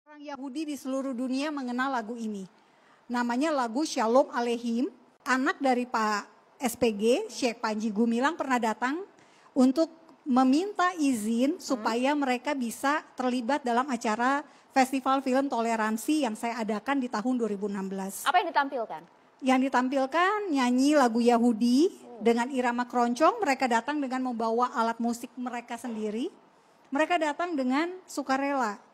Orang Yahudi di seluruh dunia mengenal lagu ini. Namanya lagu Shalom Aleichem. Anak dari Pak SPG, Syekh Panji Gumilang pernah datang untuk meminta izin supaya mereka bisa terlibat dalam acara Festival Film Toleransi yang saya adakan di tahun 2016. Apa yang ditampilkan? Yang ditampilkan nyanyi lagu Yahudi dengan irama keroncong. Mereka datang dengan membawa alat musik mereka sendiri. Mereka datang dengan sukarela.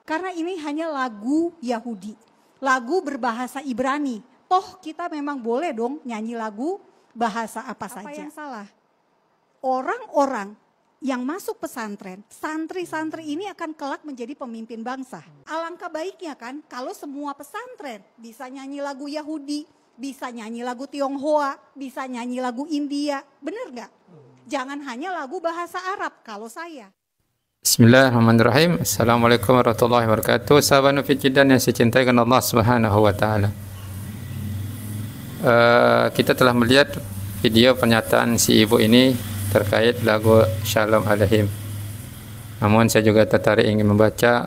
Karena ini hanya lagu Yahudi, lagu berbahasa Ibrani. Toh kita memang boleh dong nyanyi lagu bahasa apa saja. Apa yang salah? Orang-orang yang masuk pesantren, santri-santri ini akan kelak menjadi pemimpin bangsa. Alangkah baiknya kan kalau semua pesantren bisa nyanyi lagu Yahudi, bisa nyanyi lagu Tionghoa, bisa nyanyi lagu India. Bener gak? Jangan hanya lagu bahasa Arab kalau saya. Bismillahirrahmanirrahim. Assalamualaikum warahmatullahi wabarakatuh. Sahabat Nufid Jidan yang saya cintai dengan Allah Subhanahu wa taala. Kita telah melihat video pernyataan si ibu ini terkait lagu Shalom Aleichem. Namun saya juga tertarik ingin membaca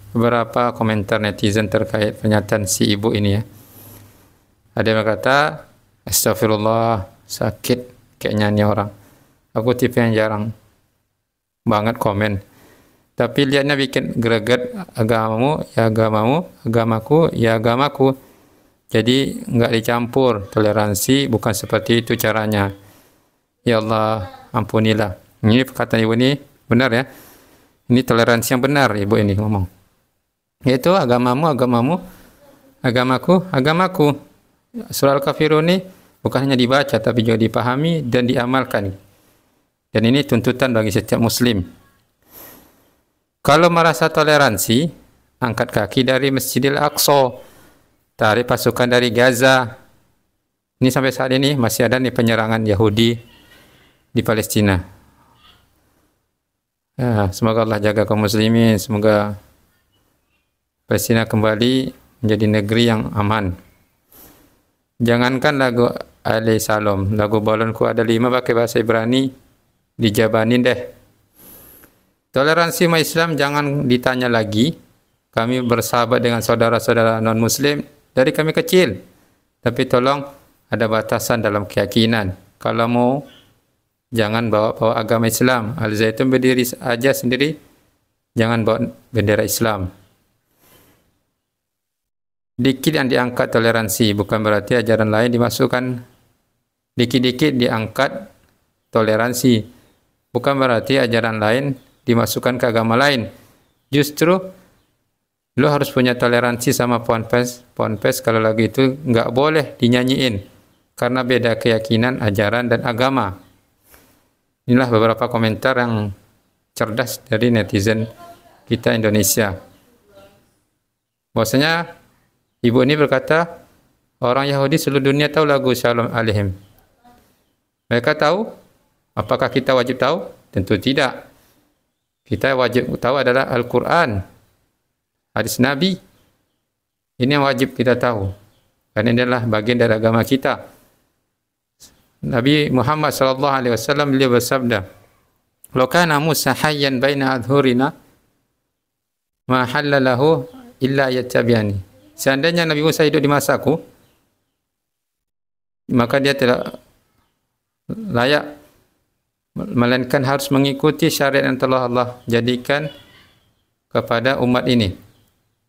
beberapa komentar netizen terkait pernyataan si ibu ini ya. Ada yang berkata, astagfirullah, sakit kayak nyanyi orang. Aku tipe yang jarang banget komen, tapi lihatnya bikin greget. Agamamu ya agamamu, agamaku ya agamaku. Jadi enggak dicampur, toleransi bukan seperti itu caranya. Ya Allah, ampunilah. Ini perkataan ibu ini benar ya. Ini toleransi yang benar ibu ini ngomong. Yaitu agamamu agamamu, agamaku agamaku. Surah Al-Kafirun ini bukan hanya dibaca tapi juga dipahami dan diamalkan. Dan ini tuntutan bagi setiap muslim. Kalau merasa toleransi, angkat kaki dari Masjidil Aqsa, tarik pasukan dari Gaza. Ini sampai saat ini masih ada nih penyerangan Yahudi di Palestina. Ya, semoga Allah jaga kaum muslimin, semoga Palestina kembali menjadi negeri yang aman. Jangankan lagu Aleichem, lagu balonku ada 5 pakai bahasa Ibrani, dijabanin deh. Toleransi umat Islam jangan ditanya lagi. Kami bersahabat dengan saudara-saudara non-muslim dari kami kecil. Tapi tolong ada batasan dalam keyakinan. Kalau mau, jangan bawa-bawa agama Islam. Al-Zaitun berdiri aja sendiri, jangan bawa bendera Islam. Dikit yang diangkat toleransi, bukan berarti ajaran lain dimasukkan. Dikit-dikit diangkat toleransi, bukan berarti ajaran lain dimasukkan ke agama lain. Justru lo harus punya toleransi sama ponpes kalau lagu itu nggak boleh dinyanyiin karena beda keyakinan, ajaran dan agama. Inilah beberapa komentar yang cerdas dari netizen kita Indonesia. Bahwasanya ibu ini berkata orang Yahudi seluruh dunia tahu lagu Shalom Aleichem. Mereka tahu. Apakah kita wajib tahu? Tentu tidak. Kita wajib tahu adalah Al-Quran, hadis Nabi. Ini yang wajib kita tahu. Karena ini adalah bagian dari agama kita. Nabi Muhammad SAW beliau bersabda, "Lau kana Musa hayyan baina adhurina, ma halalahu illa yattabi'ani." Seandainya Nabi Musa hidup di masaku, maka dia tidak layak melainkan harus mengikuti syariat yang telah Allah jadikan kepada umat ini.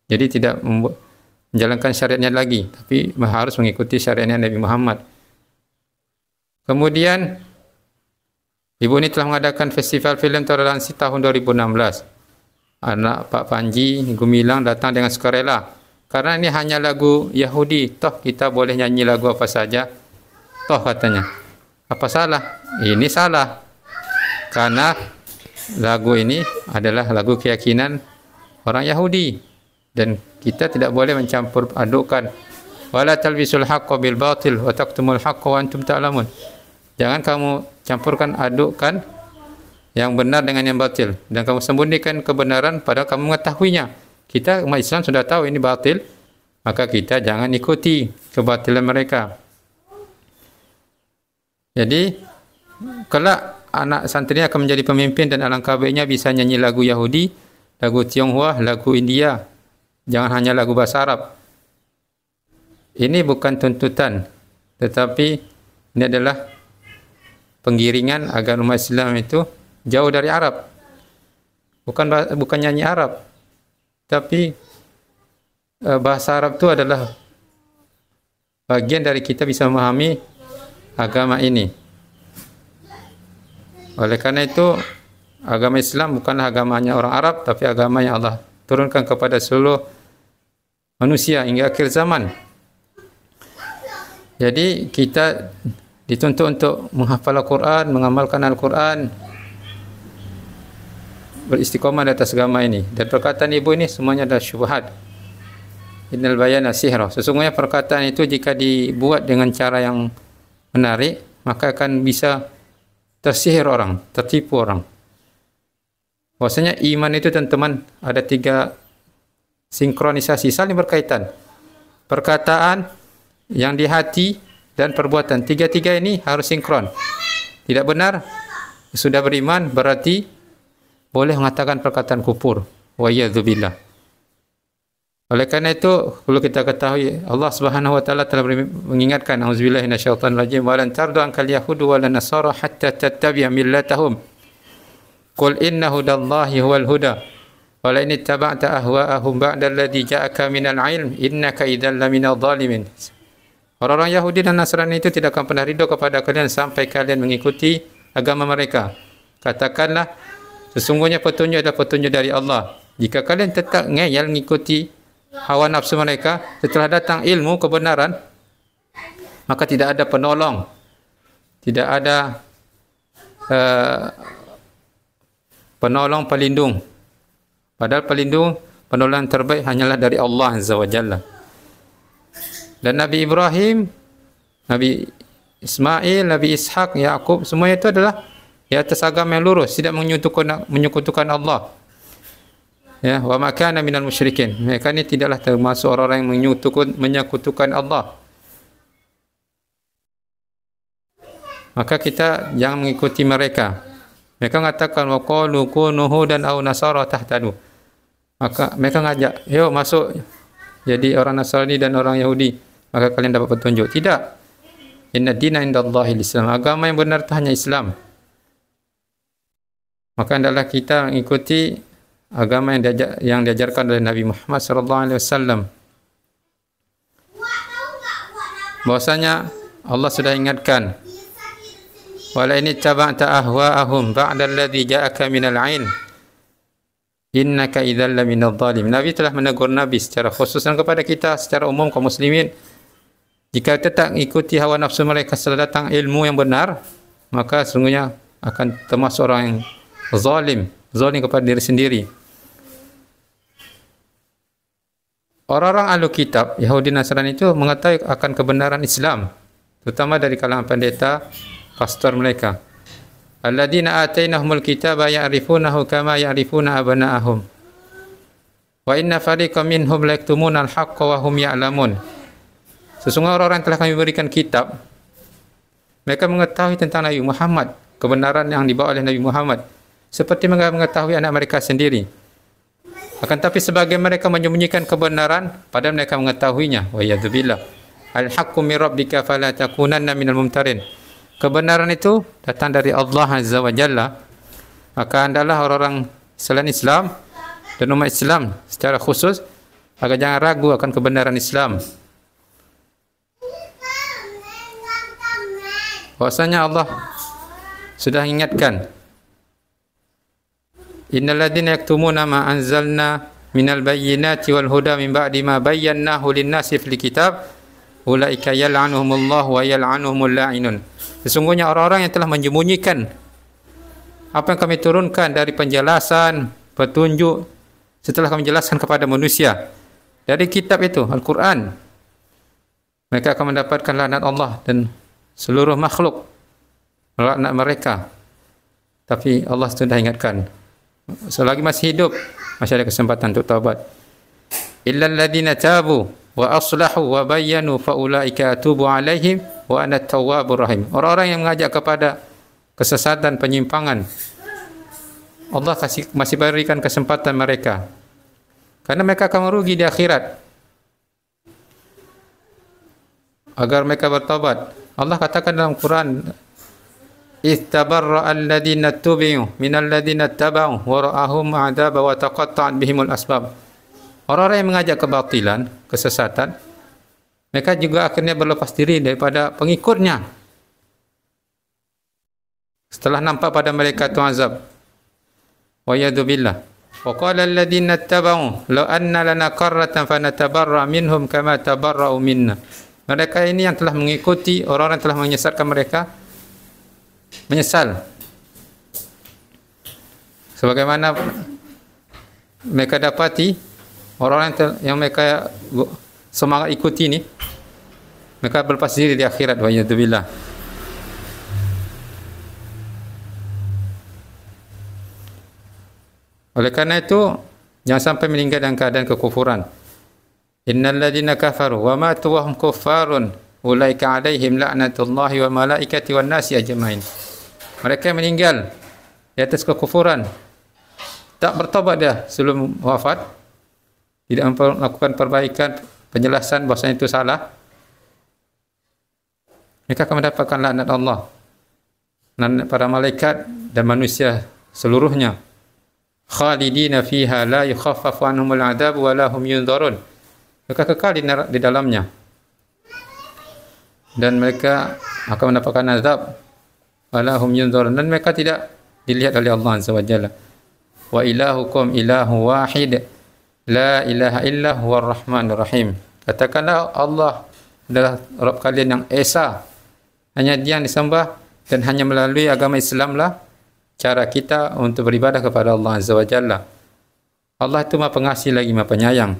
Jadi tidak menjalankan syariatnya lagi, tapi harus mengikuti syariatnya Nabi Muhammad. Kemudian ibu ini telah mengadakan festival film toleransi tahun 2016. Anak Pak Panji Gumilang datang dengan sukarela. Karena ini hanya lagu Yahudi, toh kita boleh nyanyi lagu apa saja. Toh katanya. Apa salah? Ini salah. Karena lagu ini adalah lagu keyakinan orang Yahudi dan kita tidak boleh mencampur adukkan. Wala talbisul haqqo bil batil wa taqtumul haqqo wa antum ta'lamun. Jangan kamu campurkan adukkan yang benar dengan yang batil dan kamu sembunyikan kebenaran padahal kamu mengetahuinya. Kita umat Islam sudah tahu ini batil, maka kita jangan ikuti kebatilan mereka. Jadi kelak anak santri akan menjadi pemimpin dan alangkah baiknya bisa nyanyi lagu Yahudi, lagu Tionghoa, lagu India jangan hanya lagu bahasa Arab. Ini bukan tuntutan, tetapi ini adalah penggiringan agar umat Islam itu jauh dari Arab. Bukan nyanyi Arab, tapi bahasa Arab itu adalah bagian dari kita bisa memahami agama ini. Oleh karena itu, agama Islam bukanlah agamanya orang Arab, tapi agama yang Allah turunkan kepada seluruh manusia hingga akhir zaman. Jadi kita dituntut untuk menghafal Al-Quran, mengamalkan Al-Quran, beristiqomah di atas agama ini. Dan perkataan ibu ini semuanya adalah syubhat. Innal bayana sihra. Sesungguhnya perkataan itu jika dibuat dengan cara yang menarik, maka akan bisa tersihir orang, tertipu orang. Bahwasanya iman itu teman-teman ada 3 sinkronisasi, saling berkaitan. Perkataan, yang di hati, dan perbuatan. 3 ini harus sinkron. Tidak benar, sudah beriman berarti boleh mengatakan perkataan kufur. Wa iyadzubillah. Oleh karena itu, perlu kita ketahui Allah Subhanahu wa taala telah mengingatkan, auzubillahi minasyaitonir rajim, wa lan tardu ankal yahudu wa lan nasara hatta tattabi'a millatahum. Qul inna hudallahi huwal huda. Wa la in ittaba'ta ahwa'ahum ba'da alladhi ja'aka minal 'ilm innaka idzal laminadh dhalimin. Orang-orang Yahudi dan Nasrani itu tidak akan pernah ridho kepada kalian sampai kalian mengikuti agama mereka. Katakanlah, sesungguhnya petunjuk adalah petunjuk dari Allah. Jika kalian tetap ngeyel mengikuti hawa nafsu mereka, setelah datang ilmu kebenaran, maka tidak ada penolong, tidak ada penolong pelindung. Padahal penolong terbaik hanyalah dari Allah Azza wa Jalla. Dan Nabi Ibrahim, Nabi Ismail, Nabi Ishak, Yakub, semuanya itu adalah di atas agama yang lurus, tidak menyekutukan Allah. Ya, wa ma kana minal musyrikin. Mereka ini tidaklah termasuk orang-orang yang menyekutukan Allah. Maka kita jangan mengikuti mereka. Mereka mengatakan wa qalu kunu hudan aw nasara tahtadu. Maka mereka ngajak, "Yuk masuk jadi orang Nasrani dan orang Yahudi, maka kalian dapat petunjuk." Tidak. Inna dina indallahil Islam. Agama yang benar itu hanya Islam. Maka hendaklah kita mengikuti agama yang diajarkan oleh Nabi Muhammad SAW. Bahwasanya Allah sudah ingatkan, wala in ittaba'ta ahwa'ahum ba'da alladhi ja'aka minal 'ilm innaka idzal laminadh dhalim. Nabi telah menegur Nabi secara khusus dan kepada kita secara umum kaum muslimin, jika tetap ikuti hawa nafsu mereka setelah datang ilmu yang benar, maka sesungguhnya akan termasuk orang yang zalim kepada diri sendiri. Orang-orang ahlu kitab, Yahudi Nasrani itu mengetahui akan kebenaran Islam, terutama dari kalangan pendeta, pastor mereka. Alladzina atainahumul kitaba ya'rifunahu kama ya'rifuna abna'ahum. Wa inna fariqam minhum la yaktumuna al-haqqa wa hum ya'lamun. Sesungguhnya orang-orang yang telah kami berikan kitab, mereka mengetahui tentang Nabi Muhammad, kebenaran yang dibawa oleh Nabi Muhammad, seperti mereka mengetahui anak mereka sendiri. Akan tapi sebagian mereka menyembunyikan kebenaran padahal mereka mengetahuinya. Wa yadzubillah. Al-haqqu min rabbika fala takunanna minal mumtarin. Kebenaran itu datang dari Allah Azza wa Jalla. Maka hendaklah orang-orang selain Islam dan umat Islam secara khusus agar jangan ragu akan kebenaran Islam. Bahwasanya Allah sudah ingatkan, innal ladzina yaktumuna ma anzalna minal bayyinati wal huda min ba'di ma bayyanahu lin-nasi fil kitab ulaika yal'anuhumullah wa yal'anuhumul la'inun. Sesungguhnya orang-orang yang telah menyembunyikan apa yang kami turunkan dari penjelasan, petunjuk setelah kami jelaskan kepada manusia dari kitab itu, Al-Quran, mereka akan mendapatkan laknat Allah dan seluruh makhluk melaknat mereka. Tapi Allah sudah ingatkan, selagi masih hidup masih ada kesempatan untuk taubat. Illal ladzina tabu wa aslahu wa bayyanu fa ulaika atubu alaihim wa ana at-tawwabur rahim. Orang-orang yang mengajak kepada kesesatan, penyimpangan, Allah masih berikan kesempatan mereka. Karena mereka akan merugi di akhirat. Agar mereka bertobat. Allah katakan dalam Quran, "Istabarra alladhina tubi'u minal ladhina taba'u wa ra'ahum 'adaba wa taqatta'at bihimul asbab." Orang-orang yang mengajak kebatilan, kesesatan, mereka juga akhirnya berlepas diri daripada pengikutnya. Setelah nampak pada mereka tu azab. Wa yadu billah. Wa qala alladhina taba'u law anna lana qarratan fanatabarra minhum kama tabarra'u minna. Mereka ini yang telah mengikuti orang-orang yang telah menyesatkan mereka menyesal. Sebagaimana mereka dapati orang-orang yang mereka semangat ikuti ini, mereka berlepas diri di akhirat. Wa yadzubillah. Oleh karena itu, jangan sampai meninggal dalam keadaan kekufuran. Innal ladzina kafaru wa matu wa hum kuffarun ulaika alaihim la'natullahi wal malaikati wan nasi ajmain. Mereka yang meninggal di atas kekufuran, tak bertobat dah sebelum wafat, tidak melakukan perbaikan, penjelasan bahwasanya itu salah, mereka akan mendapatkan laknat Allah, laknat para malaikat dan manusia seluruhnya. Khalidina fiha la yukhaffafu anhumul adab wa la hum yunzarun. Mereka kekal di dalamnya dan mereka akan mendapatkan azab wala hum yunzarun, dan mereka tidak dilihat oleh Allah Azza wa Jalla. Wa ilahukum ilahu wahid la ilaha illa huwar rahmanur rahim. Katakanlah Allah adalah Rabb kalian yang esa, hanya Dia yang disembah, dan hanya melalui agama Islamlah cara kita untuk beribadah kepada Allah Azza wa Jalla. Allah itu Maha Pengasih lagi Maha Penyayang.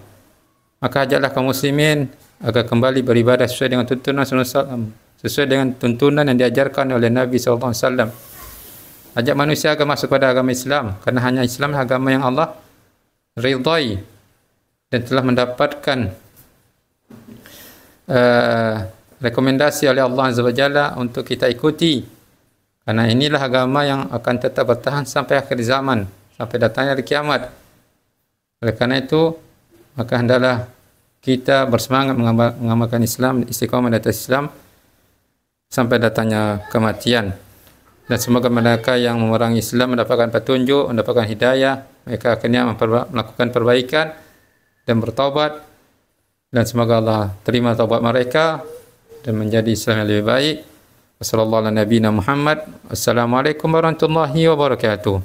Maka ajaklah kaum muslimin agar kembali beribadah sesuai dengan tuntunan sesuai dengan tuntunan yang diajarkan oleh Nabi SAW. Ajak manusia agar masuk pada agama Islam, kerana hanya Islam agama yang Allah ridai dan telah mendapatkan rekomendasi oleh Allah Azza wa Jalla untuk kita ikuti. Karena inilah agama yang akan tetap bertahan sampai akhir zaman, sampai datangnya hari kiamat. Oleh karena itu, maka hendaklah kita bersemangat mengamalkan Islam, istiqamah di atas Islam sampai datangnya kematian. Dan semoga mereka yang memerangi Islam mendapatkan petunjuk, mendapatkan hidayah, mereka akhirnya melakukan perbaikan dan bertaubat, dan semoga Allah terima taubat mereka dan menjadi Islam yang lebih baik. Wassallallahu ala nabiyina Muhammad. Wassalamualaikum warahmatullahi wabarakatuh.